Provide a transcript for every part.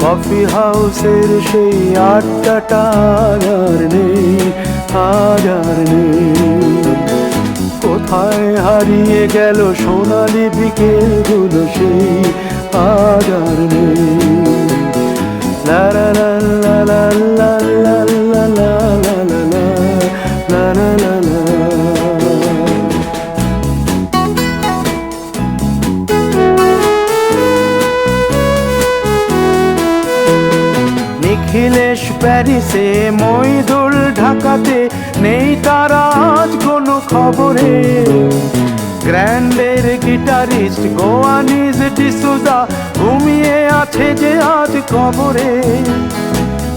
Coffee হাউসের সেই আড্ডাটা আর নেই, আজ আর নেই। কোথায় হারিয়ে গেল সোনালি বিকেলগুলো সেই আজ আর নেই। লা লা লা লা লা লা লা লা লা লা লা লা লা লা। নিখিলেশ প্যারিসে, মইদুল ঢাকাতে, নেই তারা আজ কোনো খবরে। গ্র্যান্ডের গিটারিস্ট গোয়ানিজ ডিসুজা ঘুমিয়ে আছে যে আজ কবরে।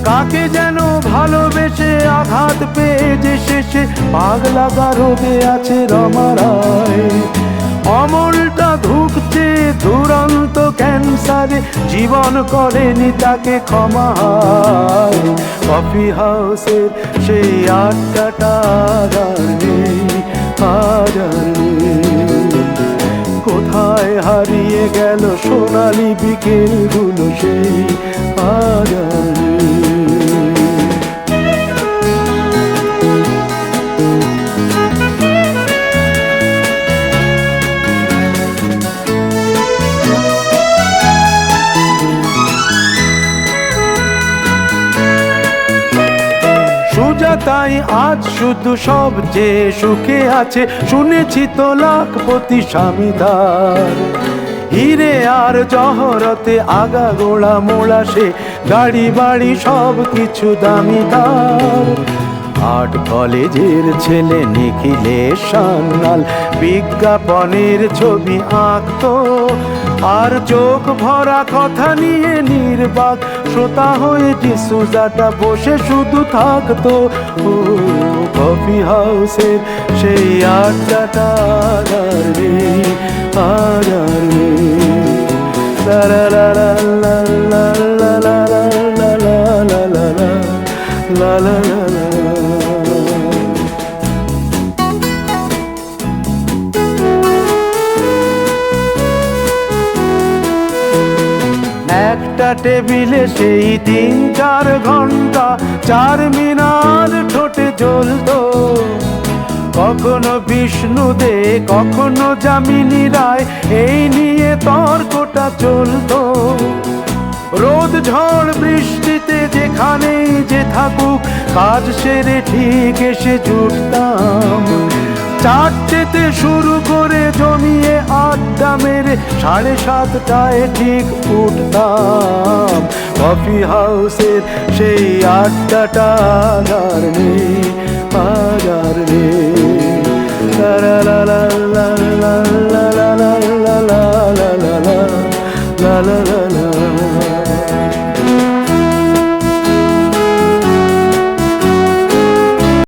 কাকে যেন ভালোবেসে আঘাত পেয়ে যে শেষে পাগলা গারদে আছে রমা রায়। অমলটা ধুকছে দুরন্ত ক্যান্সারে, জীবন করেনি তাকে ক্ষমা। কফি হাউসের সেই আড্ডাটা আর নেই, আজ আর নেই। কোথায় হারিয়ে গেল সোনালি বিকেলগুলো সেই আজ আর নেই। তাই আজ শুধু সবচেয়ে সুখে আছে, শুনেছি তো লাখপতি স্বামীদার। হিরে আর জহরতে আগা গোড়া মোড়া সে, গাড়ি বাড়ি সব কিছু দামি তার। আর্ট কলেজের ছেলে নিখিলেশ সান্যাল বিজ্ঞাপনের ছবি আঁকতো, আর চোখ ভরা কথা নিয়ে নির্বাক শ্রোতা হয়ে ডিসুজাটা বসে শুধু থাকতো। ও কফি হাউসের সেই আড্ডাটা আর নেই, আর নেই। লা লা লা লা লা লা লা লা লা লা লা লা লা লা লা লা। একটা টেবিলে সেই 3-4 ঘন্টা চারমিনার ঠোঁটে জ্বলতো। কখনো বিষ্ণু দে, কখনো যামিনী রায়, এই নিয়ে তর্কটা চলতো। রোদ ঝড় বৃষ্টিতে যেখানেই যে থাকুক, কাজ সেরে ঠিক এসে জুটতাম। 4টেতে শুরু করে জমিয়ে আড্ডা মেরে 7:30টায় ঠিক উঠতাম। কফি হাউসের সেই আড্ডাটা আর নেই, আর নেই।